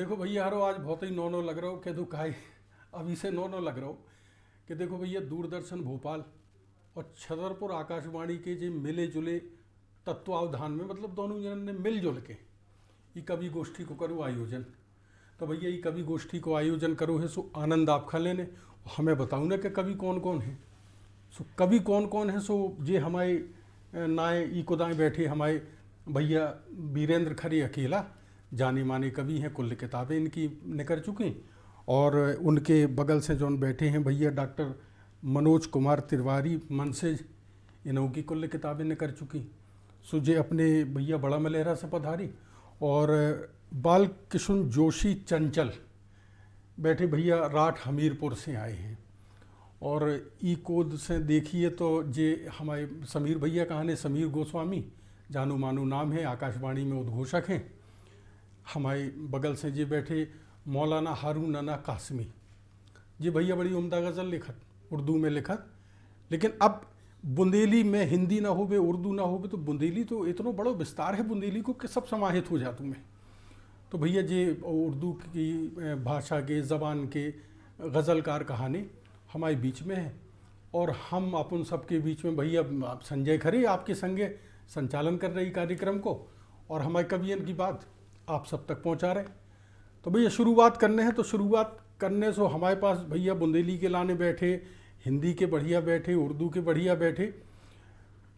देखो भैया यारो आज बहुत ही नौ लग रहा हो कि तो काहे अभी से नौ लग रहा हो कि देखो भैया दूरदर्शन भोपाल और छतरपुर आकाशवाणी के जो मिले जुले तत्वावधान में मतलब दोनों जन ने मिलजुल के ये कवि गोष्ठी को करो आयोजन। तो भैया ये कवि गोष्ठी को आयोजन करो है सो आनंद आप खा लेने हमें बताऊँ ना कि कवि कौन कौन है। सो कवि कौन कौन है सो जे हमारे नाए ई को दाएँ बैठे हमारे भैया वीरेंद्र खरे अकेला जाने माने कवि हैं, कुल किताबें इनकी निकल चुकी। और उनके बगल से जो बैठे हैं भैया डॉक्टर मनोज कुमार तिवारी मनसेज, इन्हों की कुल किताबें निकल चुकी। सुजे अपने भैया बड़ा मलेरा से पधारी और बाल किशुन जोशी चंचल बैठे भैया राठ हमीरपुर से आए हैं। और ई कोद से देखिए तो जे हमारे समीर भैया कहानी समीर गोस्वामी जानू मानू नाम है, आकाशवाणी में उद्घोषक हैं। हमारे बगल से जे बैठे मौलाना हारून अना कासमी, जी भैया बड़ी उम्दा गज़ल लिखत उर्दू में लिखत, लेकिन अब बुंदेली में हिंदी ना होवे उर्दू ना होवे तो बुंदेली तो इतना बड़ा विस्तार है बुंदेली को कि सब समाहित हो जातू में। तो भैया जे उर्दू की भाषा के ज़बान के गज़लकार कहानी हमारे बीच में है और हम अपन सबके बीच में भैया संजय खरे आपके संगे संचालन कर रही कार्यक्रम को और हमारे कवियन की बात आप सब तक पहुंचा रहे। तो भैया शुरुआत करने हैं तो शुरुआत करने से हमारे पास भैया बुंदेली के लाने बैठे, हिंदी के बढ़िया बैठे, उर्दू के बढ़िया बैठे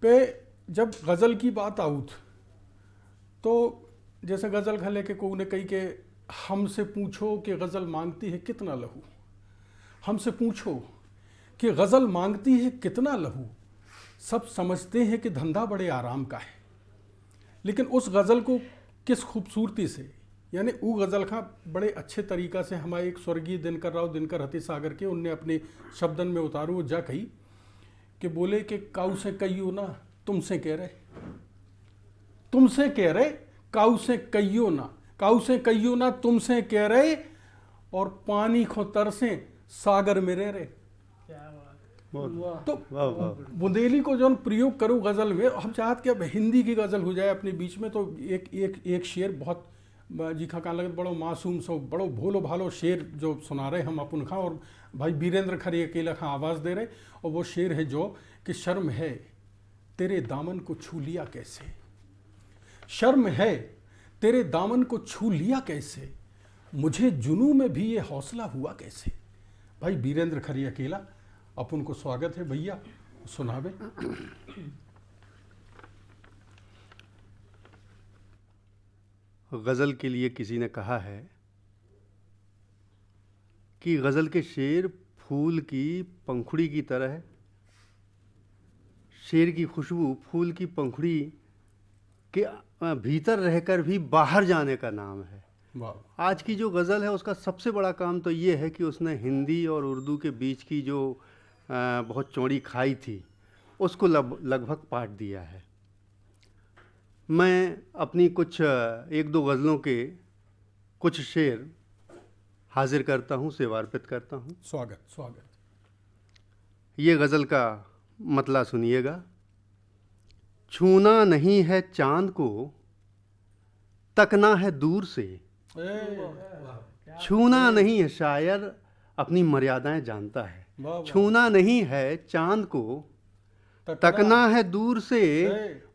पे जब गज़ल की बात आउत तो जैसे गज़ल खले के को ने कही के हमसे पूछो कि गज़ल मांगती है कितना लहू, हमसे पूछो कि गज़ल मांगती है कितना लहू, सब समझते हैं कि धंधा बड़े आराम का है। लेकिन उस गज़ल को किस खूबसूरती से यानी वो गज़ल का बड़े अच्छे तरीक़ा से हमारे एक स्वर्गीय दिनकर राव दिनकर हती सागर के उनने अपने शब्दन में उतारो जा कही कि बोले कि काऊ से कहियो ना तुमसे कह रहे, तुमसे कह रहे काऊ से कहियो ना, काऊ से कहियो ना तुमसे कह रहे और पानी खो तरसे सागर में रह रहे। तो बुंदेली को जो प्रयोग करूँ गज़ल में, हम चाहते कि अब हिंदी की गज़ल हो जाए अपने बीच में। तो एक शेर बहुत जी खा लगत बड़ो मासूम सो बड़ो भोलो भालो शेर जो सुना रहे हम अपन खा और भाई वीरेंद्र खरे अकेला खा आवाज़ दे रहे। और वो शेर है जो कि शर्म है तेरे दामन को छू लिया कैसे, शर्म है तेरे दामन को छू लिया कैसे, मुझे जुनू में भी ये हौसला हुआ कैसे। भाई वीरेंद्र खरे अकेला अपन को स्वागत है भैया, सुनावे। गज़ल के लिए किसी ने कहा है कि गज़ल के शेर फूल की पंखुड़ी की तरह है, शेर की खुशबू फूल की पंखुड़ी के भीतर रहकर भी बाहर जाने का नाम है। आज की जो गज़ल है उसका सबसे बड़ा काम तो ये है कि उसने हिंदी और उर्दू के बीच की जो बहुत चौड़ी खाई थी उसको लगभग पाट दिया है। मैं अपनी कुछ एक दो गज़लों के कुछ शेर हाजिर करता हूँ, सेवा अर्पित करता हूँ। स्वागत स्वागत। ये गज़ल का मतला सुनिएगा। छूना नहीं है चांद को तकना है दूर से, छूना नहीं है, शायर अपनी मर्यादाएं जानता है। छूना नहीं है चांद को तकना है दूर से,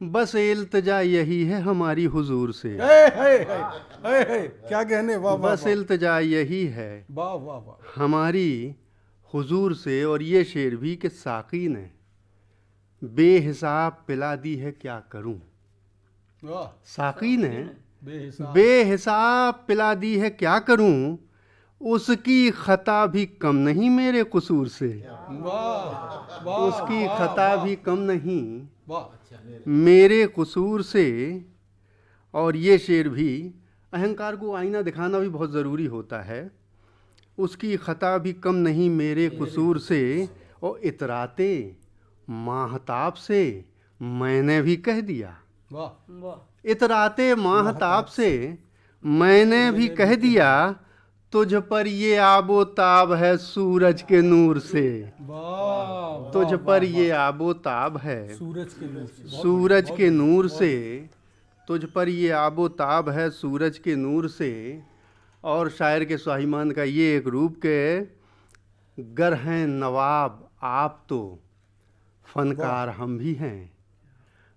बस इल्तिजा यही है हमारी हुजूर से। क्या कहने, वाह वाह, बस इल्तिजा यही है वाह वाह वाह हमारी हुजूर से। और ये शेर भी कि साकी ने बेहिसाब पिला दी है क्या करूं, साकी ने बेहिसाब पिला दी है क्या करूं, उसकी खता भी कम नहीं मेरे कसूर से। उसकी खता भी कम नहीं मेरे कसूर से। और ये शेर भी, अहंकार को आईना दिखाना भी बहुत ज़रूरी होता है। उसकी खता भी कम नहीं मेरे कसूर से, और इतराते माहताब से मैंने भी कह दिया, इतराते माहताब से मैंने भी कह दिया, तुझ पर ये आबो ताब है सूरज के नूर से। तुझ पर ये आबो ताब है सूरज के नूर से, तुझ पर ये आबो ताब है सूरज के नूर से। और शायर के स्वाभिमान का ये एक रूप के गर हैं नवाब आप तो फनकार हम भी हैं।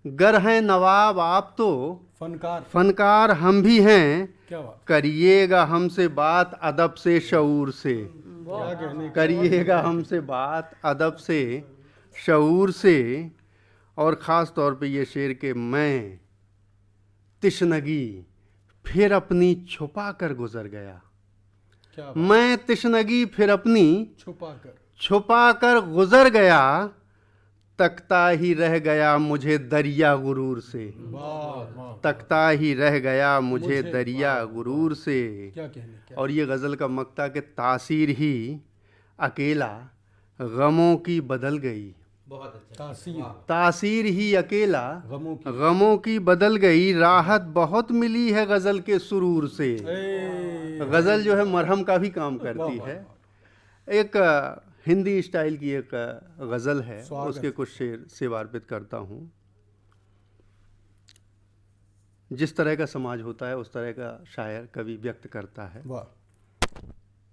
गर हैं नवाब आप तो फनकार हम भी हैं। क्या बात, करिएगा हमसे बात अदब से शऊर से। क्या कहने, करिएगा हमसे बात अदब से शऊर से। और ख़ास तौर पे ये शेर के मैं तिश्नगी फिर अपनी छुपा कर गुजर गया। क्या बात, मैं तिश्नगी फिर अपनी छुपा कर गुजर गया। तकता ही रह गया मुझे दरिया गुरूर से। वाह वाह, तकता ही रह गया मुझे दरिया गुरूर से। क्या कहने, क्या और ये गज़ल का मक्ता के तासीर ही अकेला गमों की बदल गई। बहुत अच्छा, तासीर ही अकेला गमों की बदल गई। राहत बहुत मिली है गज़ल के सुरूर से। गज़ल जो है मरहम का भी काम करती है। एक हिंदी स्टाइल की एक गज़ल है, उसके कुछ शेर सेवार्पित करता हूँ। जिस तरह का समाज होता है उस तरह का शायर कवि व्यक्त करता है।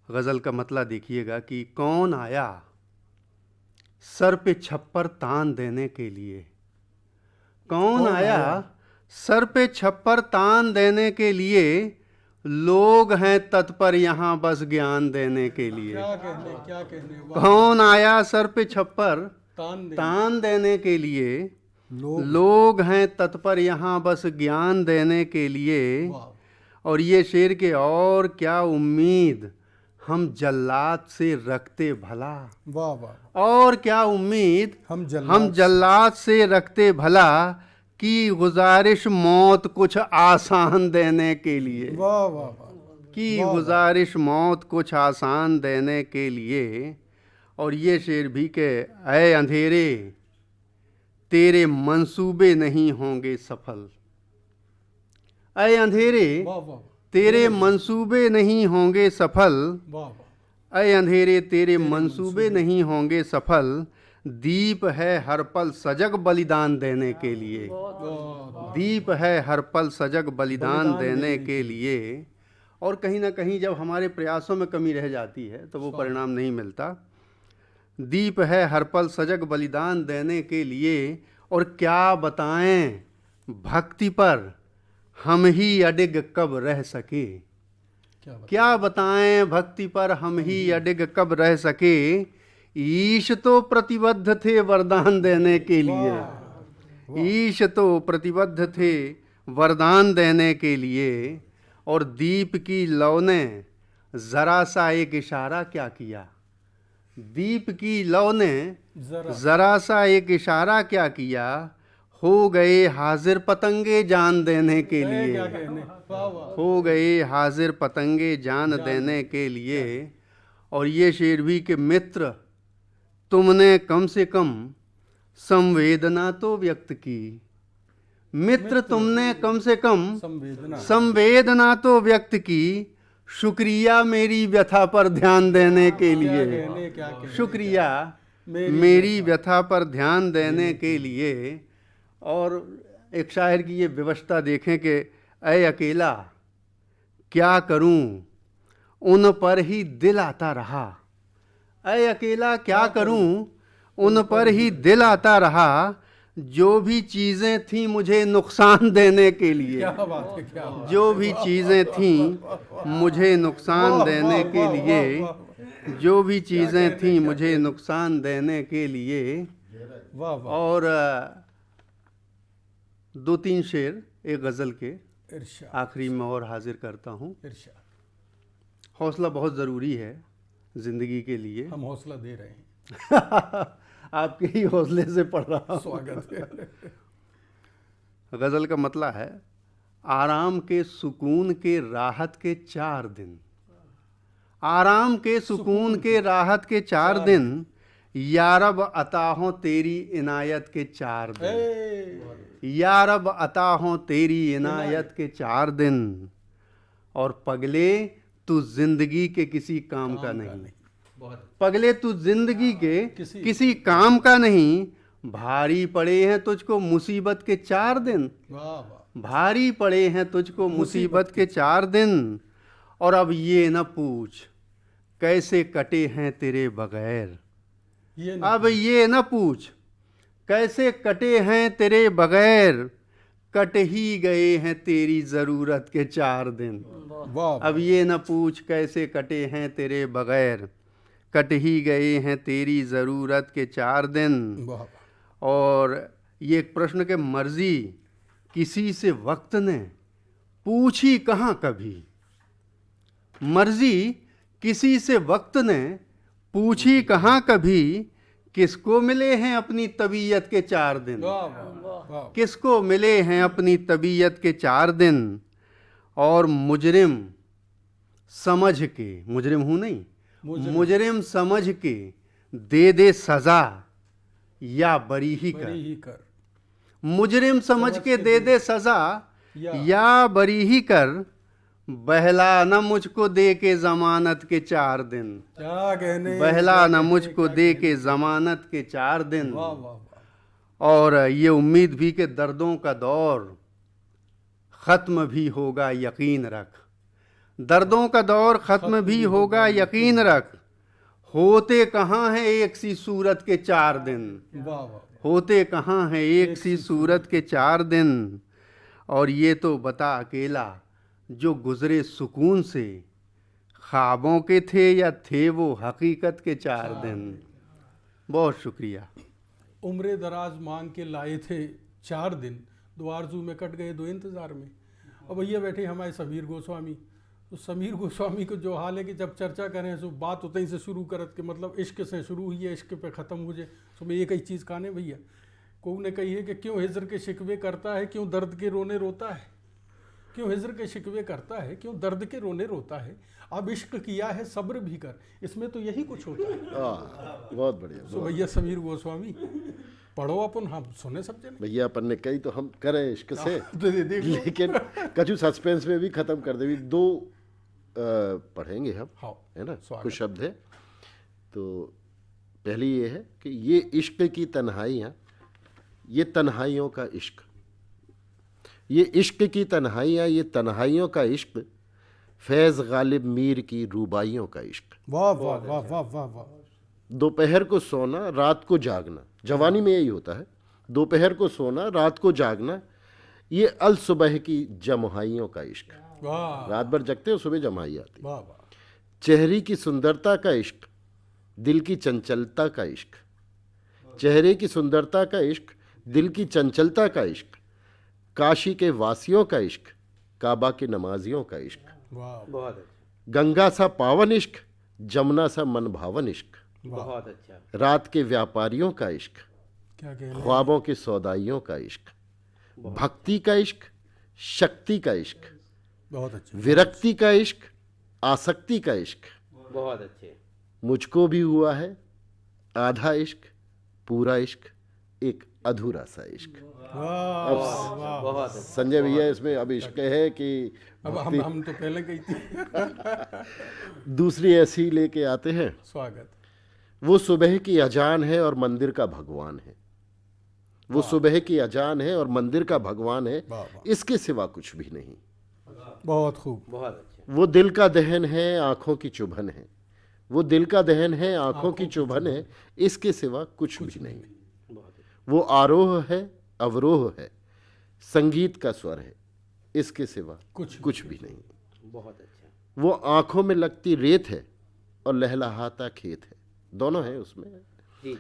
गज़ल का मतलब देखिएगा कि कौन आया सर पे छप्पर तान देने के लिए। कौन आया सर पे छप्पर तान देने के लिए। लोग हैं तत्पर यहाँ बस ज्ञान देने के लिए। क्या कहने, कौन आया सर पे छप्पर तान देने के लिए। लोग हैं तत्पर यहाँ बस ज्ञान देने के लिए। और ये शेर के और क्या उम्मीद हम जल्लाद से रखते भला। वाह वाह, और क्या उम्मीद हम जल्लाद से रखते भला की गुजारिश मौत कुछ आसान देने के लिए। वाह वाह वाह, की गुजारिश मौत कुछ आसान देने के लिए। और ये शेर भी के ऐ अंधेरे तेरे मंसूबे नहीं होंगे सफल। ऐ अंधेरे तेरे मंसूबे नहीं होंगे सफल। ऐ अंधेरे तेरे मंसूबे नहीं होंगे सफल। दीप है हर पल सजग बलिदान देने के लिए। दीप है हर पल सजग बलिदान देने के लिए। और कहीं ना कहीं जब हमारे प्रयासों में कमी रह जाती है तो वो परिणाम नहीं मिलता। दीप है हर पल सजग बलिदान देने के लिए। और क्या बताएं भक्ति पर हम ही अडिग कब रह सके। क्या बताएं भक्ति पर हम ही अडिग कब रह सके। ईश तो प्रतिबद्ध थे वरदान देने के लिए। ईश तो प्रतिबद्ध थे वरदान देने के लिए। और दीप की लौ ने जरा सा एक इशारा क्या किया। दीप की लौ ने जरा सा एक इशारा क्या किया। हो गए हाजिर पतंगे जान देने के लिए। हो गए हाजिर पतंगे जान देने के लिए। और ये शेर भी कि मित्र तुमने कम से कम संवेदना तो व्यक्त की। मित्र तुमने कम से कम संवेदना तो व्यक्त की। शुक्रिया मेरी व्यथा पर ध्यान देने के लिए। शुक्रिया मेरी व्यथा पर ध्यान देने के लिए। और एक शायर की ये विवशता देखें कि ऐ अकेला क्या करूं उन पर ही दिल आता रहा। ऐ अकेला क्या करूं उन पर ही दिल आता रहा। जो भी चीज़ें थीं मुझे नुकसान देने के लिए। जो भी चीज़ें थीं मुझे नुकसान देने के लिए। जो भी चीज़ें थीं मुझे नुकसान देने के लिए। और दो तीन शेर एक गज़ल के आखिरी में और हाजिर करता हूँ। हौसला बहुत ज़रूरी है ज़िंदगी के लिए। हम हौसला दे रहे हैं। आपके ही हौसले से पढ़ रहा हूँ। स्वागत है। गज़ल का मतलब है आराम के सुकून के राहत के 4 दिन। आराम के सुकून के राहत के 4 दिन। यारब अता हो तेरी इनायत के 4 दिन। यारब अता हो तेरी इनायत के 4 दिन। और पगले तू जिंदगी के किसी काम का नहीं। पगले तू जिंदगी के किसी काम का नहीं। भारी पड़े हैं तुझको मुसीबत के 4 दिन। भारी पड़े हैं तुझको मुसीबत के 4 दिन। और अब ये न पूछ कैसे कटे हैं तेरे बगैर। ये अब ये न पूछ कैसे कटे हैं तेरे बगैर, कट ही गए हैं तेरी ज़रूरत के 4 दिन। वाह अब ये न पूछ कैसे कटे हैं तेरे बगैर, कट ही गए हैं तेरी ज़रूरत के 4 दिन। वाह और ये एक प्रश्न के मर्जी किसी से वक्त ने पूछी कहाँ कभी, मर्जी किसी से वक्त ने पूछी कहाँ कभी, किसको मिले हैं अपनी तबीयत के 4 दिन। वाह वाह किसको मिले हैं अपनी तबीयत के 4 दिन। और मुजरिम समझ के, मुजरिम हूँ नहीं, मुजरिम समझ के दे दे सजा या बरी ही कर। मुजरिम समझ के दे दे सजा या बरी ही कर, बहला न मुझको दे के जमानत के 4 दिन। क्या कहने, बहला न मुझको दे के जमानत के 4 दिन। वाह वाह वाह। और ये उम्मीद भी कि दर्दों का दौर ख़त्म भी होगा यकीन रख। दर्दों का दौर ख़त्म भी होगा यकीन रख, होते कहाँ हैं एक सी सूरत के 4 दिन। वाह वाह। होते कहाँ हैं एक सी सूरत के 4 दिन। और ये तो बता अकेला जो गुज़रे सुकून से, ख्वाबों के थे या थे वो हकीकत के 4 दिन। बहुत शुक्रिया। उम्र दराज मांग के लाए थे 4 दिन, 2 आरज़ू में कट गए 2 इंतज़ार में। और भैया बैठे हमारे समीर गोस्वामी। तो समीर गोस्वामी को जो हाल है कि जब चर्चा करें तो बात उतनी से शुरू करत के मतलब इश्क से शुरू हुई है, इश्क पे ख़त्म हो जाए। तो मैं एक ही चीज़ कहने भैया, को ने कही है कि क्यों हिजर के शिकवे करता है, क्यों दर्द के रोने रोता है। क्यों हिजर के शिकवे करता है, क्यों दर्द के रोने रोता है। अब इश्क किया है सब्र भी कर, इसमें तो यही कुछ होता है। बहुत बढ़िया। तो भैया समीर गोस्वामी पढ़ो अपन, हम सुने सब जने। भैया अपन ने कही तो हम करें इश्क से, देखो लेकिन कछु सस्पेंस में भी खत्म कर दे। 2 पढ़ेंगे हम, हाँ है ना, स्वागत। कुछ शब्द है। तो पहली ये है कि ये इश्क की तन्हाइयाँ, ये तन्हाइयों का इश्क, ये इश्क की तन्हाइयाँ, ये तन्हाइयों का इश्क, फैज़ गालिब मीर की रूबाइयों का इश्क। वाह वाह वाह वाह वाह वाह। दोपहर को सोना रात को जागना, जवानी में यही होता है। दोपहर को सोना रात को जागना, ये अल सुबह की जमहाइयों का इश्क। वाह रात भर जगते हो, सुबह जमाई आती। वाह वाह। चेहरे की सुंदरता का इश्क, दिल की चंचलता का इश्क। चेहरे की सुंदरता का इश्क, दिल की चंचलता का इश्क। काशी के वासियों का इश्क, काबा के नमाजियों का इश्क। वाह बहुत अच्छा। गंगा सा पावन इश्क, जमुना सा मन भावन इश्क। बहुत अच्छा। रात के व्यापारियों का इश्क, क्या कहने। ख्वाबों के सौदाइयों का इश्क। भक्ति का इश्क, शक्ति का इश्क। बहुत अच्छा। विरक्ति का इश्क, आसक्ति का इश्क। बहुत अच्छे। मुझको भी हुआ है आधा इश्क, पूरा इश्क, एक अधूरा सा इश्क। वाह वाह। बहुत संजय भैया इसमें अब इश्क है कि अब हम तो पहले गई थी। दूसरी ऐसी लेके आते हैं। स्वागत। वो सुबह की अजान है और मंदिर का भगवान है। वो सुबह की अजान है और मंदिर का भगवान है, वाह वाह। इसके सिवा कुछ भी नहीं। बहुत खूब। बहुत अच्छे। वो दिल का दहन है, आंखों की चुभन है। वो दिल का दहन है, आंखों की चुभन है, इसके सिवा कुछ भी नहीं। वो आरोह है, अवरोह है, संगीत का स्वर है, इसके सिवा कुछ भी नहीं। बहुत अच्छा। वो आंखों में लगती रेत है और लहलहाता खेत है, दोनों है उसमें। जी।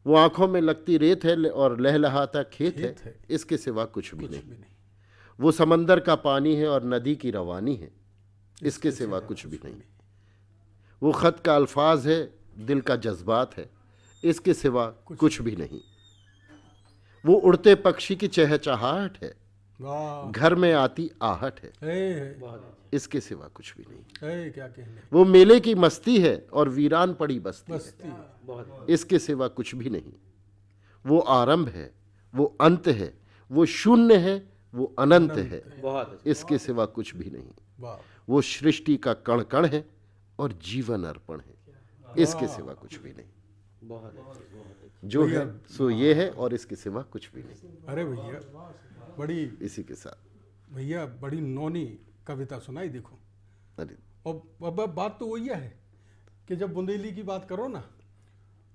वो आंखों में लगती रेत है और लहलहाता खेत खेत है, है। इसके सिवा कुछ भी कुछ नहीं। भी नहीं। वो समंदर का पानी है और नदी की रवानी है, इसके सिवा कुछ भी नहीं। वो खत का अल्फाज है, दिल का जज्बात है, इसके सिवा कुछ भी नहीं। वो उड़ते पक्षी की चहचहाहट है, वाह। घर में आती आहट है, बहुत इसके सिवा कुछ भी नहीं। क्या कहने। वो मेले की मस्ती है और वीरान पड़ी बस्ती है, मस्ती। इसके सिवा कुछ भी नहीं। वो आरंभ है, वो अंत है, वो शून्य है, वो अनंत है, इसके सिवा कुछ भी नहीं। वाह। वो सृष्टि का कण कण है और जीवन अर्पण है, इसके सिवा कुछ भी नहीं। जो है सो ये है और इसके सिवा कुछ भी नहीं। अरे भैया बड़ी, इसी के साथ भैया बड़ी नौनी कविता सुनाई। देखो अरे और अब बात तो वही है कि जब बुंदेली की बात करो ना,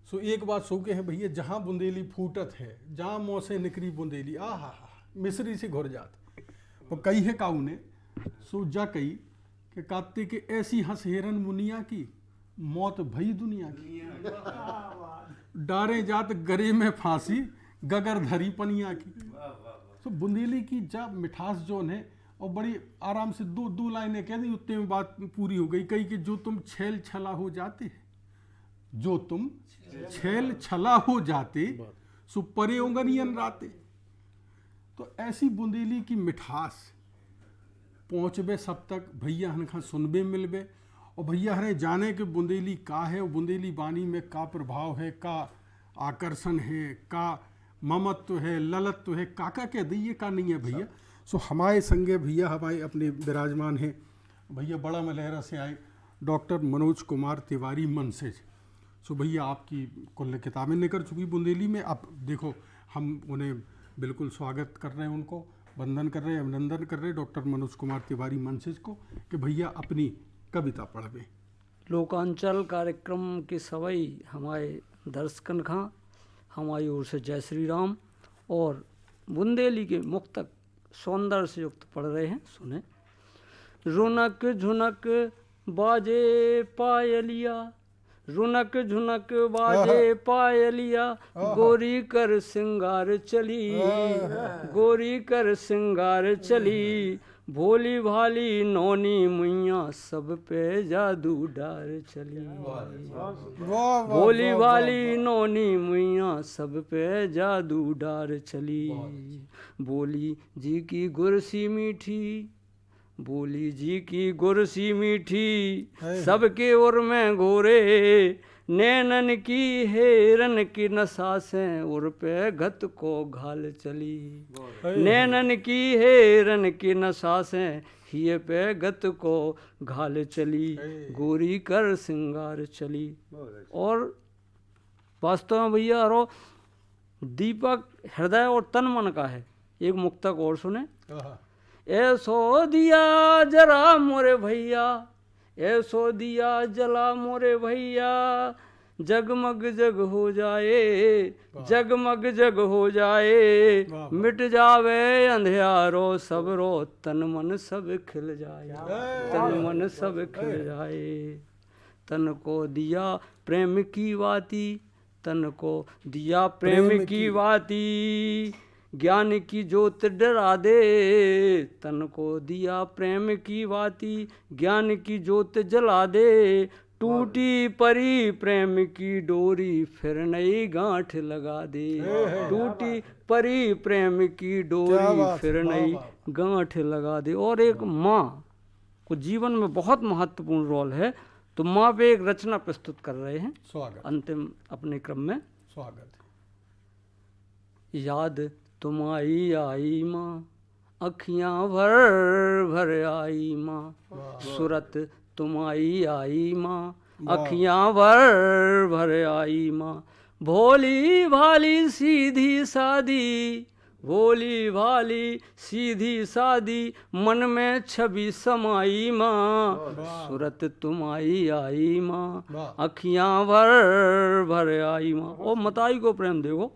सो एक बात सो के है भैया, जहाँ बुंदेली फूटत है, जहाँ मुँह से निकरी बुंदेली, आ हा मिस्री से घुर जात। और कई है काऊ ने सो जा कही कि काते के ऐसी हंस हेरन मुनिया की, मौत भई दुनिया की, डारे जात गरे में फांसी, गगर धरी पनिया की। तो बुंदेली की जब मिठास जोन है, और बड़ी आराम से दो लाइनें कह दी, उतने में बात पूरी हो गई। कही कि जो तुम छेल छला हो जाते, जो तुम छेल छला हो जाते, सो परे ओंगनियन राते। तो ऐसी बुंदेली की मिठास पहुँचबे सब तक भैया हन सुनबे मिलबे। और भैया हरे जाने के बुंदेली का है, और बुंदेली बानी में का प्रभाव है, का आकर्षण है, का ममत्व है, ललत्व है, काका कह दिए का नहीं है भैया। सो हमारे संगे भैया हमारे अपने विराजमान हैं भैया, बड़ा मलहरा से आए डॉक्टर मनोज कुमार तिवारी मनसेज। सो भैया आपकी कुल किताबें निकल चुकी बुंदेली में। अब देखो हम उन्हें बिल्कुल स्वागत कर रहे हैं, उनको वंदन कर रहे हैं, अभिनंदन कर रहे हैं डॉक्टर मनोज कुमार तिवारी मनसेज को कि भैया अपनी कविता पढ़वे। लोकांचल कार्यक्रम की सवई हमारे दर्शकन खां हमारी ओर से जय श्री राम। और बुंदेली के मुक्तक सौंदर्य से युक्त पढ़ रहे हैं, सुने। रुनक झुनक बाजे पायलिया, रुनक झुनक बाजे पायलिया, गोरी कर सिंगार चली, गोरी कर सिंगार चली, भोली भाली नौनी मुइया सब पे जादू डार चली, भोली भाली नौनी मुइया सब पे जादू डार चली। बोली जी की गुरसी मीठी, बोली जी की गुरसी मीठी, सबके उर में घोरे, नैनन की हेरन की नशा से उर पे घत को घाल चली, नैनन की हेरन की नशा से हिये पे गत को घाल चली, गोरी कर सिंगार चली। और वास्तव में भैया रो दीपक हृदय और तन मन का है। एक मुक्तक और सुने। ऐसो दिया जरा मोरे भैया, ऐसो दिया जला मोरे भैया, जगमग जग हो जाए, जगमग जग हो जाए, मिट जावे अंधियारो सब रो, तन मन सब खिल जाए, तन मन सब खिल जाए। तन को दिया प्रेम की बाती, तन को दिया प्रेम की बाती, ज्ञान की ज्योत डरा दे, तन को दिया प्रेम की बाती, ज्ञान की ज्योत जला दे, टूटी परी प्रेम की डोरी फिर नई गांठ लगा दे, टूटी परी प्रेम की डोरी फिर नई गांठ लगा दे। और एक माँ को जीवन में बहुत महत्वपूर्ण रोल है, तो माँ पे एक रचना प्रस्तुत कर रहे हैं स्वागत, अंतिम अपने क्रम में। स्वागत। याद तुम्हारी आई माँ, अखियाँ भर भर आई माँ, सूरत तुम्हारी आई माँ, अखियाँ भर भर आई माँ, भोली भाली सीधी सादी, भोली भाली सीधी सादी, मन में छवि समाई माँ, सूरत तुम्हारी आई माँ, अखियाँ भर भर आई माँ। ओ मताई को प्रेम देखो।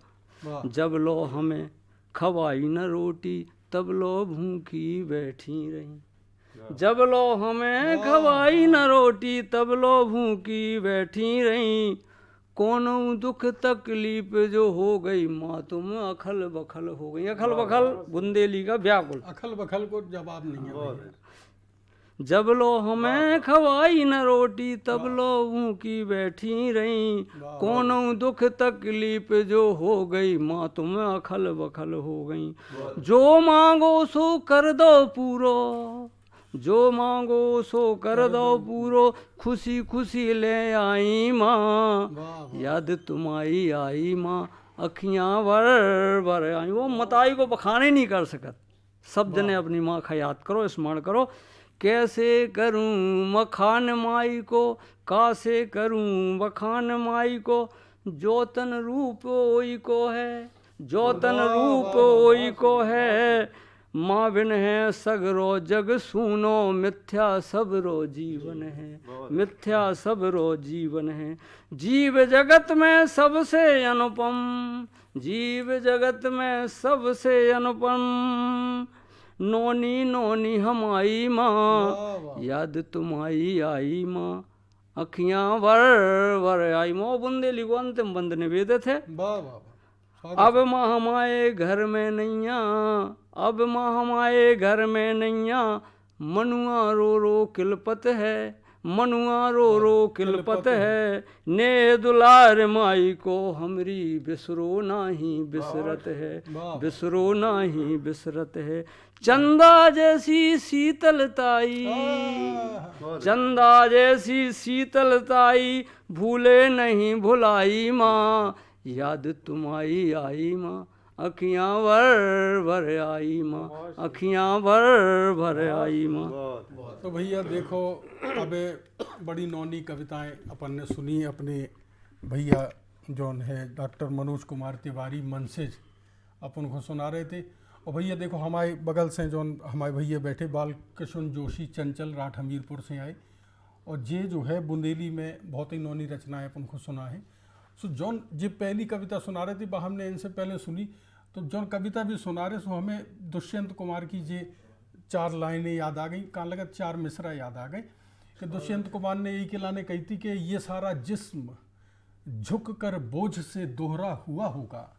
जब लो हमें खवाई न रोटी, तब लो भूखी बैठी रही, जब लो हमें खवाई न रोटी, तब लो भूखी बैठी रही, कोनो दुख तकलीफ जो हो गई माँ तुम अखल बखल हो गई। अखल बखल बुंदेली का व्याकुल, अखल बखल को जवाब नहीं है भैया। जब लो हमें खवाई न रोटी, तब लो भूखी बैठी रही, कोनो दुख तकलीफ जो हो गई माँ तुम अखल बखल हो गई। जो मांगो सो कर दो पूरो, जो मांगो सो कर दो पूरो, खुशी खुशी ले आई माँ, याद तुम्हारी आई माँ, अखियाँ भर भर आई। वो मताई को बखाने नहीं कर सकत। सब जने अपनी माँ का याद करो, स्मरण करो। कैसे करूं मखान माई को, कासे करूं बखान माई को, जो तन रूप ओई को है, जो तन रूप ओई को है, माँ बिन है सगरो जग सूनो, मिथ्या सबरो जीवन है, मिथ्या सबरो जीवन है। जीव जगत में सबसे अनुपम, जीव जगत में सबसे अनुपम, नोनी नोनी हमारी माँ, याद तुम्हारी आई माँ, अखियाँ भर भर आई माँ। वो बुंदेली को अंतिम बंद निवेदित है। वाह वाह वाह, स्वागत अब माँ हमारे घर में नैया, अब माँ हमारे घर में नैया, मनुआ रो रो किलपत है, मनुआ रो रो किलपत है। ने दुलार माई को हमरी बिसरो नाही बिसरत है, बिसरो नाही बिसरत है। चंदा जैसी शीतलताई, चंदा जैसी शीतलताई, भूले नहीं भुलाई माँ, याद तुम्हारी आई माँ, अखियाँ भर भर आई माँ, अखियाँ भर भर आई माँ। तो भैया देखो, अब बड़ी नौनी कविताएं अपन ने सुनी अपने भैया जौन है डॉक्टर मनोज कुमार तिवारी मनसेज अपन को सुना रहे थे। और भैया देखो हमारे बगल से जौन हमारे भैया बैठे बालकृष्ण जोशी चंचल राठ हमीरपुर से आए, और ये जो है बुंदेली में बहुत ही नौनी रचनाएं अपन को सुना है। सो जौन जी पहली कविता सुना रहे थे वह हमने इनसे पहले सुनी, तो जौन कविता भी सुना रहे सो हमें दुष्यंत कुमार की जे 4 लाइनें याद आ गई, कहाँ लगा 4 मिसरा याद आ गए कि दुष्यंत कुमार ने यही के लाने कही थी कि ये सारा जिस्म झुक कर बोझ से दोहरा हुआ होगा,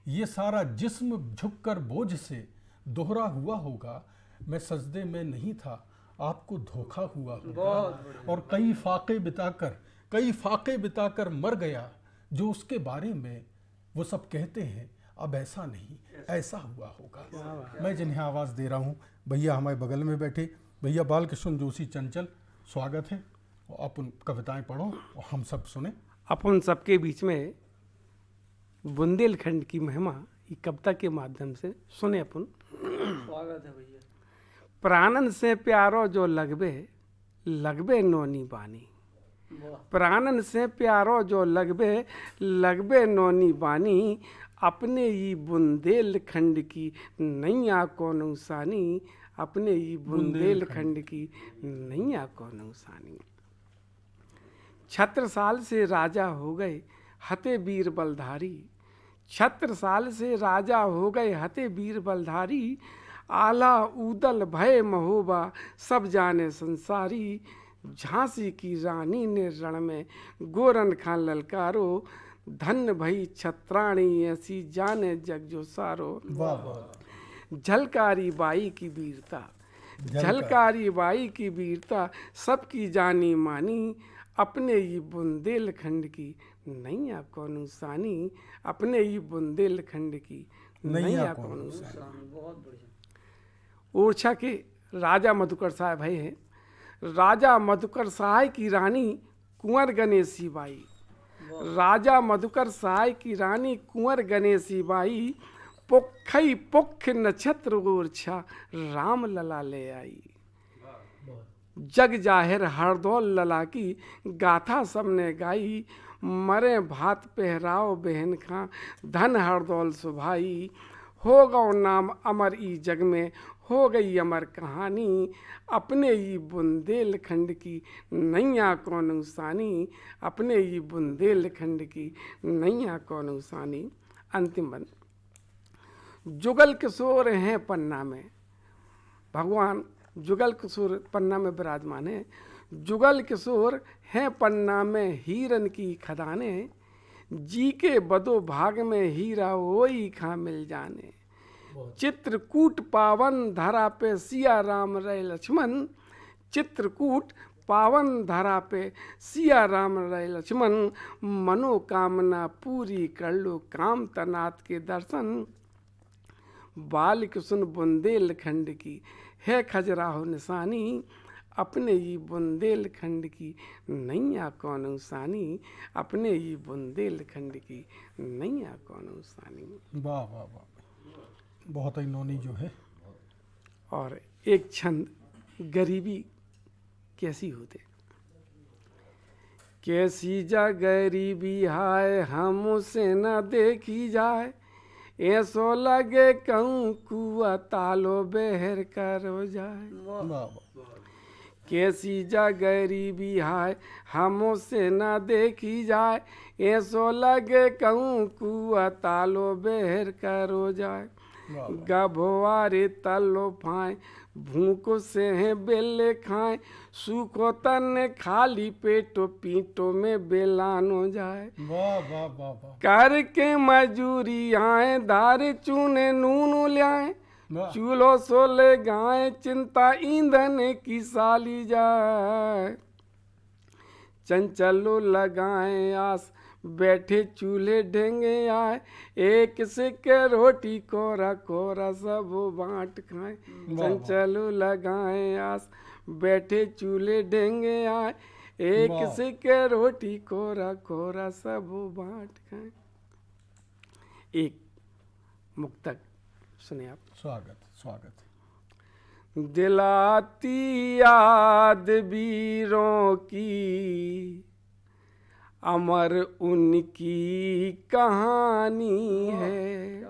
ये सारा जिस्म झुक कर बोझ से दोहरा हुआ होगा, मैं सजदे में नहीं था आपको धोखा हुआ होगा, और कई फाके बिताकर मर गया, जो उसके बारे में वो सब कहते हैं अब ऐसा नहीं ऐसा हुआ होगा। मैं जिन्हें आवाज़ दे रहा हूँ भैया हमारे बगल में बैठे भैया बालकृष्ण जोशी चंचल, स्वागत है। और अपन कविताएं पढ़ो और हम सब सुने। अपन सबके बीच में बुंदेलखंड की महिमा ये कविता के माध्यम से सुने अपन। स्वागत है भैया। प्राणन से प्यारो जो लगबे, लगबे नौनी बानी, प्राणन से प्यारो जो लगबे, लगबे नौनी बानी, अपने ही बुंदेलखंड की नैया कौनो सानी, अपने ही बुंदेलखंड की नैया कौनो सानी। छत्रसाल से राजा हो गए हते वीर बलधारी, छत्रसाल से राजा हो गए हते वीर बलधारी, आला उदल भय महोबा सब जाने संसारी, झांसी की रानी ने रण में गोरन खां ललकारो, धन भई छत्राणी ऐसी जाने जग जो सारो। झलकारी बाई की वीरता, झलकारी बाई की वीरता सबकी जानी मानी, अपने ही बुंदेलखंड की नैया कौनो सानी, अपने ही बुंदेलखंड की नैया कौनो सानी। बहुत बढ़िया। ओरछा के राजा मधुकर साहब भाई हैं। राजा मधुकर साहब की रानी कुंवर गणेशी बाई, राजा मधुकर साहब की रानी कुंवर गणेशी बाई, पोखई पोख नक्षत्र ओरछा राम लला ले आई, जग जाहिर हरदौल लला की गाथा सबने गाई, मरे भात पहराओ बहन खां धन हरदौल सुभाई, हो गौ नाम अमर ई जग में हो गई अमर कहानी, अपने ही बुंदेलखंड की नैया कौनो सानी, अपने ही बुंदेलखंड की नैया कौनो सानी। अंतिम बंद। जुगल किशोर हैं पन्ना में, भगवान जुगल किशोर पन्ना में विराजमान है। जुगल किशोर हैं पन्ना में हीरन की खदाने, जी के बदो भाग में हीरा वही खा मिल जाने, चित्रकूट पावन धरा पे सिया राम रहे लक्ष्मण, चित्रकूट पावन धरा पे सिया राम रहे लक्ष्मण, मनोकामना पूरी कर लो काम तनाथ के दर्शन, बालकृष्ण बुंदेलखंड की है खजुराहो निशानी, अपने ही बुंदेलखंड की नैया कौनो सानी, अपने ही बुंदेलखंड की नैया कौनो सानी। वाह वाह वाह, बहुत ही नौनी जो है। और एक छंद, गरीबी कैसी होते, कैसी जा गरीबी हाय हमसे न देखी जाए, ऐसो लगे कहूँ कुआ तालो बेहर करो जाए। वाह वाह। कैसी जा गरीबी हाय हमों से ना देखी जाए, ऐसो लगे कहूँ कुआ तालो बेहर करो जाए। गभवारे तलो फाए भूको से हैं बेले खाए, सूखो तन खाली पेटो पीटो में बेलानो जाए। वाह वाह वाह वाह। करके मजूरी आए धार चूने नून ल्याए, चूल्हो सोले गाय चिंता ईंधन की साली जाए। चंचलो लगाए आस बैठे चूल्हे ढेंगे आए, एक सिक्के रोटी कोरा कोरा सब बांट खाए। चंचलो लगाए आस बैठे चूल्हे ढेंगे आए, एक सिक्के रोटी कोरा कोरा सब बांट खाए। एक मुक्तक सुने आप। स्वागत स्वागत। दिलाती याद वीरों की अमर उनकी कहानी है,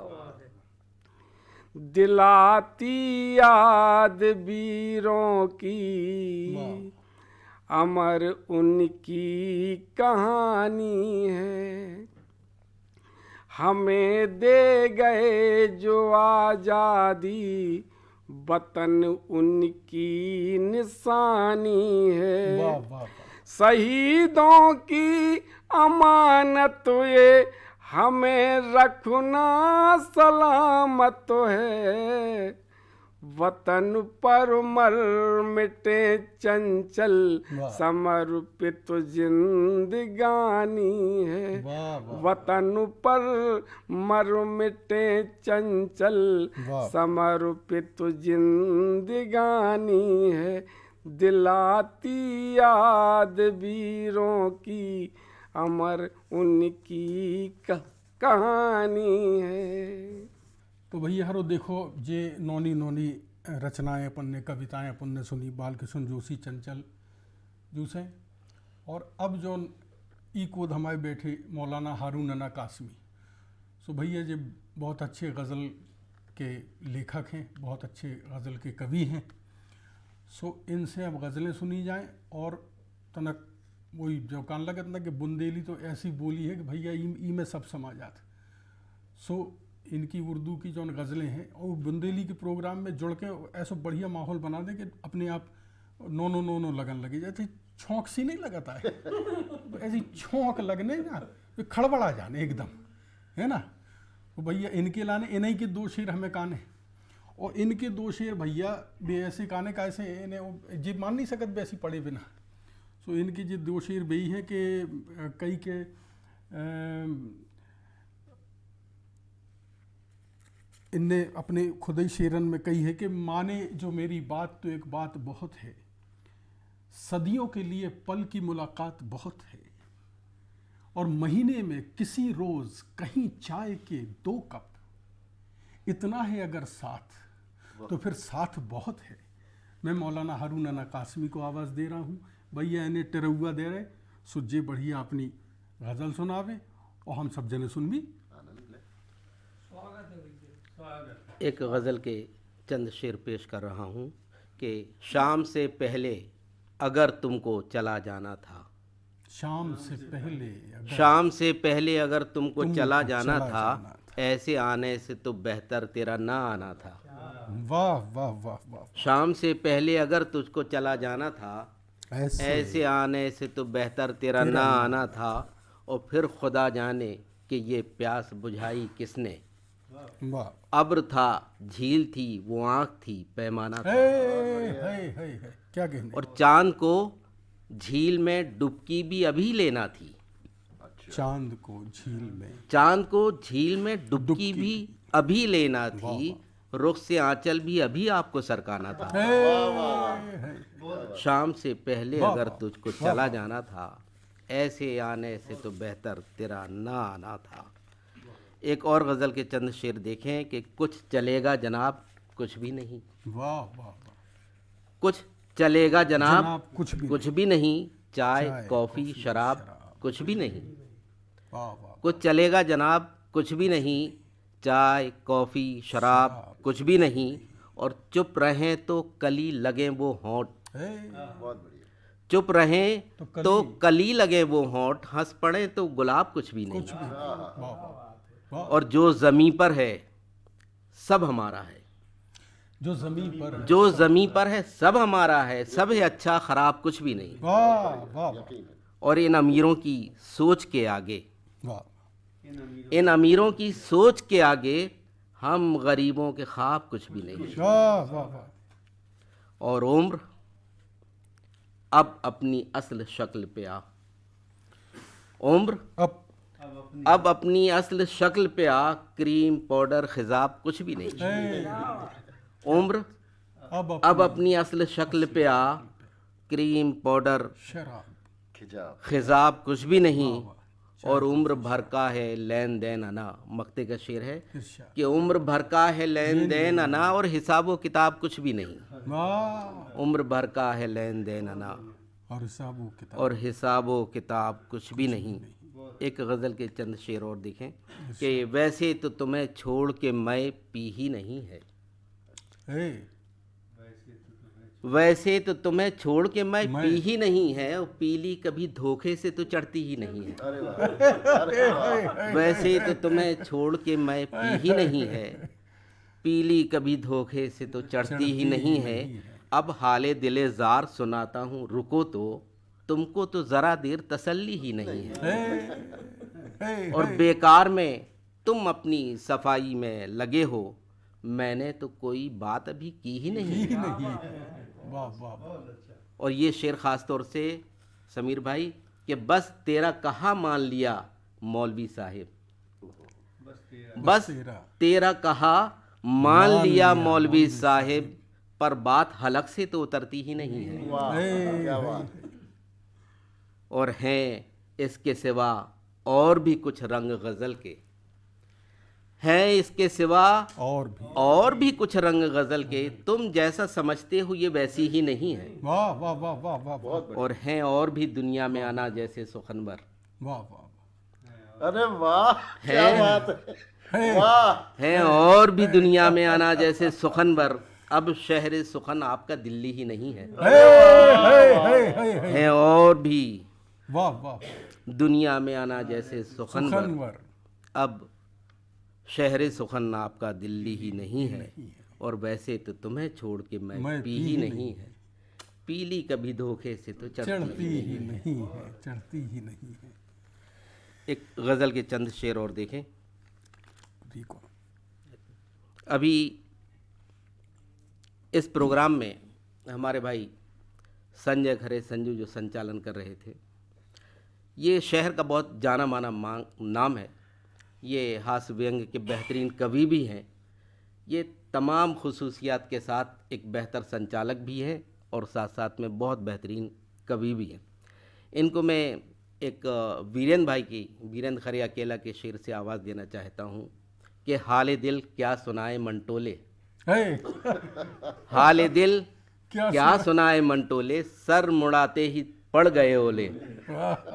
दिलाती याद वीरों की अमर उनकी कहानी है। हमें दे गए जो आजादी वतन उनकी निशानी है। वाह वाह वाह। शहीदों की अमानत ये हमें रखना सलामत है, वतन पर मर मिटे चंचल समर्पित जिंदगानी है। वतन पर मर मिटे चंचल समर्पित जिंदगानी है, दिलाती याद वीरों की अमर उनकी कहानी है। तो भैया हरो देखो जे नौनी नौनी रचनाएं अपन ने, कविताएं अपन ने सुनी, बालकृष्ण जोशी चंचल जूसे, और अब जो ई कोद हमारे बैठे मौलाना हारून अना कासमी। सो भैया जे बहुत अच्छे गज़ल के लेखक हैं, बहुत अच्छे गज़ल के कवि हैं। सो इनसे अब गज़लें सुनी जाएं, और तनक वही जो कान लगत ना कि बुंदेली तो ऐसी बोली है कि भैया ई में सब समा जात। सो इनकी उर्दू की जो गज़लें हैं और बुंदेली के प्रोग्राम में जुड़ के ऐसा बढ़िया माहौल बना दे कि अपने आप नो नो नो नो लगन लगे, जैसे छौंक सी नहीं लगाता है ऐसी छौंक लगने ना खड़बड़ा जाने एकदम, है ना। तो भैया इनके लाने इन्हीं के दो शेर हमें काने, और इनके दो शेर भैया बे ऐसे काने का ऐसे इन्हें जी मान नहीं सकत वैसी पढ़े बिना। सो इनके जो दो शेर बही हैं कि कई के इनने अपने खुद ही शेरन में कही है कि माने जो मेरी बात तो एक बात बहुत है, सदियों के लिए पल की मुलाकात बहुत है, और महीने में किसी रोज़ कहीं चाय के 2 कप, इतना है अगर साथ तो फिर साथ बहुत है। मैं मौलाना हारून अना कासमी को आवाज़ दे रहा हूँ, भैया इन्हें टेरहुआ दे रहे सुज्जे बढ़िया अपनी गज़ल सुनावे और हम सब जने सुन भी। एक गज़ल के चंद शेर पेश कर रहा हूँ कि शाम से पहले अगर तुमको चला जाना था, शाम से पहले अगर तुमको चला जाना था, ऐसे आने से तो बेहतर तेरा ना आना था। वाह वाह वाह वाह। शाम से पहले अगर तुझको चला जाना था, ऐसे आने से तो बेहतर तेरा ना आना था, और फिर खुदा जाने कि ये प्यास बुझाई किसने। अब्र था, झील थी, वो आँख थी, पैमाना था। क्या कहने। और चांद को झील में डुबकी भी अभी लेना थी। चांद को झील में डुबकी भी अभी लेना थी, रुख से आंचल भी अभी आपको सरकाना था। शाम से पहले अगर तुझको चला जाना था, ऐसे आने से तो बेहतर तेरा ना आना था। एक और गज़ल के चंद शेर देखें कि कुछ चलेगा जनाब कुछ भी नहीं। वाह वाह। कुछ चलेगा जनाब कुछ भी नहीं, चाय कॉफ़ी शराब कुछ भी नहीं। वाह वाह। कुछ चलेगा जनाब कुछ भी नहीं, चाय कॉफ़ी शराब कुछ भी नहीं, और चुप रहें तो कली लगे वो होंठ, चुप रहें तो कली लगे वो होंठ, हंस पड़े तो गुलाब कुछ भी नहीं, और जो ज़मीं पर है सब हमारा है, जो जमीन पर है, जो ज़मीं पर है सब हमारा है, सब है अच्छा खराब कुछ भी नहीं। वाह वाह वाह और इन अमीरों की सोच के आगे, वाह, इन अमीरों की सोच के आगे हम गरीबों के ख्वाब कुछ भी नहीं। वाह वाह वाह, और उम्र अब अपनी असल शक्ल पे आ, उम्र अब अपनी असल शक्ल पे आ, क्रीम पाउडर खिजाब कुछ भी नहीं। उम्र अब अपनी असल शक्ल पे आ, क्रीम पाउडर शराब खिजाब कुछ भी नहीं, और उम्र भर का है लेन देन अना। मक्ते का शेर है कि उम्र भर का है लेन देन अना, और हिसाबो किताब कुछ भी नहीं। वाह, उम्र भर का है लेन देन अना, और हिसाबो किताब कुछ भी नहीं। एक गज़ल के चंद शेर और देखें कि वैसे तो तुम्हें छोड़ के मैं पी ही नहीं है, वैसे तो तुम्हें छोड़ के मैं पी ही नहीं है, और पीली कभी धोखे से तो चढ़ती ही नहीं है। वैसे तो तुम्हें छोड़ के मैं पी ही नहीं है, पीली कभी धोखे से तो चढ़ती ही नहीं है। अब हाले दिले जार सुनाता हूँ, रुको तो, तुमको तो ज़रा देर तसल्ली ही नहीं है, और बेकार में तुम अपनी सफाई में लगे हो, मैंने तो कोई बात अभी की ही नहीं। वाह वाह वाह, और ये शेर ख़ास तौर से समीर भाई कि बस तेरा कहा मान लिया मौलवी साहिब, बस तेरा कहा मान लिया मौलवी साहिब, पर बात हलक से तो उतरती ही नहीं है। और हैं इसके सिवा और भी कुछ रंग गज़ल के, हैं इसके सिवा और भी कुछ रंग गज़ल के, तुम जैसा समझते हो ये वैसी ही नहीं है। वाह वाह वाह वाह वाह, और हैं और भी दुनिया में आना जैसे सुखनवर, वाह वाह, अरे वाह, क्या बात है, वाह। हैं और भी दुनिया में आना जैसे सुखनवर, अब शहर सुखन आपका दिल्ली ही नहीं है। हैं और भी वाह वाह, दुनिया में आना जैसे सुखनवर, अब शहर सुखन आपका दिल्ली ही नहीं है, और वैसे तो तुम्हें छोड़ के मैं पी ही नहीं है, पीली कभी धोखे से तो चढ़ती ही नहीं है, चढ़ती ही नहीं है। एक गज़ल के चंद शेर और देखें। अभी इस प्रोग्राम में हमारे भाई संजय खरे संजू जो संचालन कर रहे थे, ये शहर का बहुत जाना माना नाम है, ये हास्य व्यंग के बेहतरीन कवि भी हैं, ये तमाम खुसूसियात के साथ एक बेहतर संचालक भी हैं, और साथ साथ में बहुत बेहतरीन कवि भी हैं। इनको मैं एक वीरेंद्र भाई की, वीरेंद्र खरे अकेला के शेर से आवाज़ देना चाहता हूँ कि हाले दिल क्या सुनाए मंटोले, हाले दिल क्या सुनाए मंटोले, सर मुड़ाते ही पड़ गए ओले,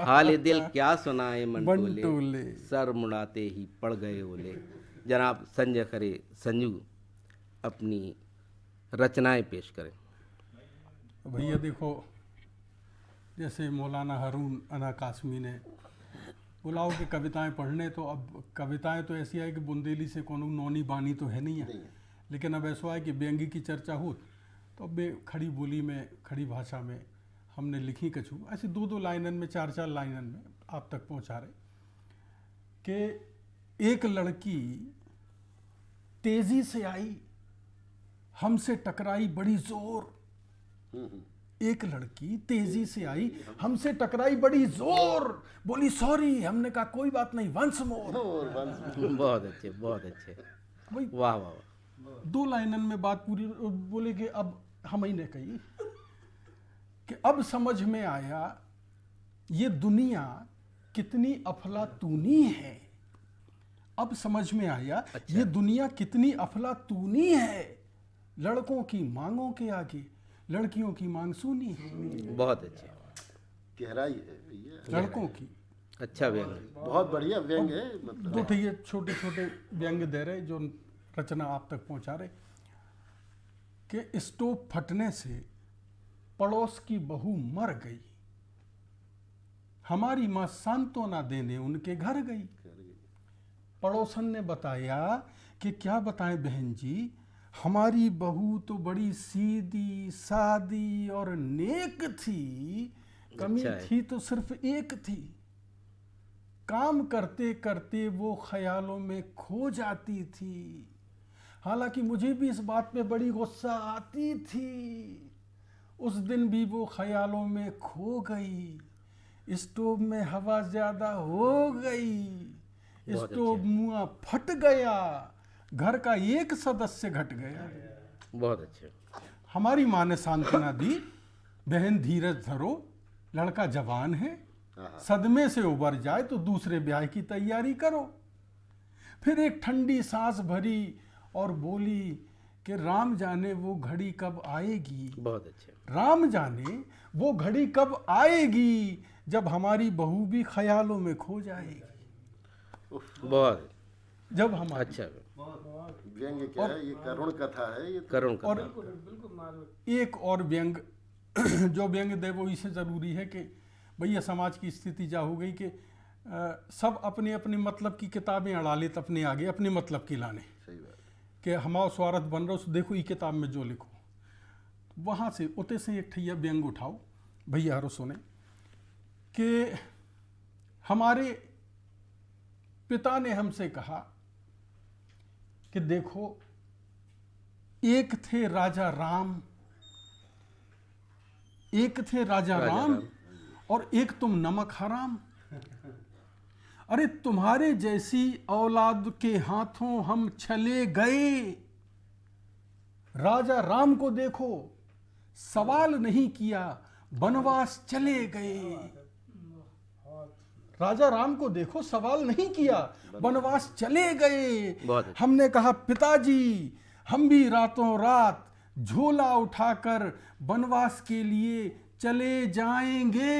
हाले दिल क्या सुनाए मंटोले, सर मुड़ाते ही पड़ गए ओले। जनाब संजय खरे संजू अपनी रचनाएं पेश करें। भैया देखो, जैसे मौलाना हारून अना कासमी ने बुलाओ कि कविताएं पढ़ने, तो अब कविताएं तो ऐसी है कि बुंदेली से कोनो नौनी बानी तो है नहीं है, लेकिन अब ऐसा है कि व्यंगी की चर्चा हो तो अब खड़ी बोली में, खड़ी भाषा में हमने लिखी कछू ऐसी 2-2 लाइनन में, 4-4 लाइनन में आप तक पहुंचा रहे कि एक लड़की तेजी से आई, हमसे टकराई बड़ी जोर, एक लड़की तेजी से आई, हमसे टकराई बड़ी जोर, बोली सॉरी, हमने कहा कोई बात नहीं, वंस मोर। बहुत अच्छे, बहुत अच्छे, वाह वाह। 2 लाइनन में बात पूरी बोले कि अब हम ही ने कही कि अब समझ में आया ये दुनिया कितनी अफलातूनी है, अब समझ में आया ये दुनिया कितनी अफलातूनी है, लड़कों की मांगों के आगे लड़कियों की मांग सुनी है। बहुत अच्छे, गहराई है भैया, लड़कों की अच्छा व्यंग। बहुत बढ़िया व्यंग है, मतलब दो ये छोटे छोटे व्यंग दे रहे जो रचना आप तक पहुंचा रहे कि स्टोव फटने से पड़ोस की बहू मर गई, हमारी मां सांत्वना देने उनके घर गई। पड़ोसन ने बताया कि क्या बताएं बहन जी, हमारी बहू तो बड़ी सीधी सादी और नेक थी, कमी अच्छा है। थी तो सिर्फ एक थी, काम करते करते वो ख्यालों में खो जाती थी। हालांकि मुझे भी इस बात पे बड़ी गुस्सा आती थी, उस दिन भी वो ख्यालों में खो गई। स्टोव में हवा ज़्यादा हो गई, बहुत स्टोव मुआ फट गया, घर का एक सदस्य घट गया। बहुत अच्छे। हमारी माँ ने सांत्वना दी, बहन धीरज धरो, लड़का जवान है, सदमे से उबर जाए तो दूसरे ब्याह की तैयारी करो। फिर एक ठंडी सांस भरी और बोली कि राम जाने वो घड़ी कब आएगी, बहुत अच्छे। राम जाने वो घड़ी कब आएगी जब हमारी बहू भी ख्यालों में खो जाएगी। बहुत जब हम अच्छा। व्यंग क्या है, ये करुण कथा है ये। करुण और कथा। एक और व्यंग जो व्यंग दे वो इसे ज़रूरी है कि भैया समाज की स्थिति जा हो गई कि सब अपने अपने मतलब की किताबें अड़ा लेते अपने आगे, अपने मतलब की लाने सही बात। कि हमारा स्वार्थ बन रहा हो, देखो ये किताब में जो लिखो, वहाँ से उते से एक ठैया व्यंग उठाओ भैया हरो सुने कि हमारे पिता ने हमसे कहा कि देखो एक थे राजा राम, एक थे राजा राम और एक तुम नमक हराम। अरे तुम्हारे जैसी औलाद के हाथों हम चले गए, राजा राम को देखो सवाल नहीं किया, वनवास चले गए। राजा राम को देखो सवाल नहीं किया, वनवास चले गए। बहुत अच्छा। हमने कहा पिताजी हम भी रातों रात झोला उठाकर वनवास के लिए चले जाएंगे,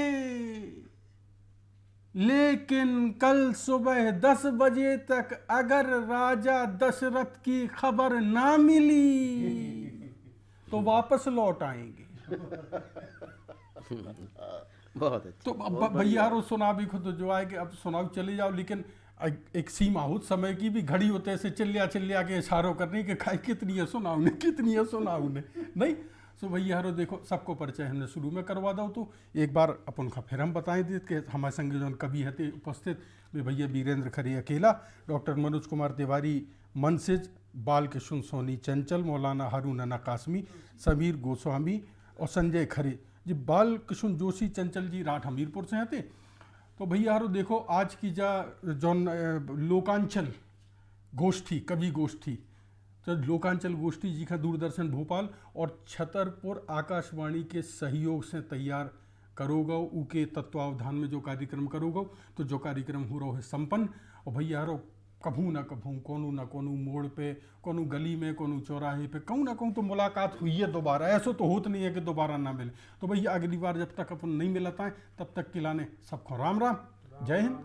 लेकिन कल सुबह 10 बजे तक अगर राजा दशरथ की खबर ना मिली तो वापस लौट आएंगे। बहुत अच्छा। तो अब भैया रो सुना भी खुद जो आए कि अब सुनाओ चले जाओ, लेकिन एक सीमा हो समय की भी, घड़ी होते से चिल्लिया के इशारों करने के खाई कितनी है सुनाओ ने, कितनी है सुनाओ ने, नहीं। सो भैया रो देखो सबको परिचय हमने शुरू में करवा दो, तो एक बार अपन का फिर हम बताएं दी कि हमारे संग जो कवि है उपस्थित वे भैया वीरेंद्र खरे अकेला, डॉक्टर मनोज कुमार तिवारी मनसिज, बाल कृष्ण सोनी चंचल, मौलाना हारून अना कासमी, समीर गोस्वामी और संजय खरे जी। बाल कृष्ण जोशी चंचल जी राठ हमीरपुर से हैं। तो भैया हारो देखो आज की जौन लोकांचल गोष्ठी, कवि गोष्ठी, तो लोकांचल गोष्ठी जी का दूरदर्शन भोपाल और छतरपुर आकाशवाणी के सहयोग से तैयार करोगो, उके तत्वावधान में जो कार्यक्रम करोगो, तो जो कार्यक्रम हो रहा है संपन्न। और भैया हारो कभू ना कभू कोनो ना कोनो मोड़ पे, कोनो गली में, कोनो चौराहे पे, कहूँ ना कहूँ तो मुलाकात हुई है दोबारा, ऐसा तो होता नहीं है कि दोबारा ना मिले। तो भैया अगली बार जब तक अपन नहीं मिलता है तब तक खिलाने सबको राम राम, जय हिंद।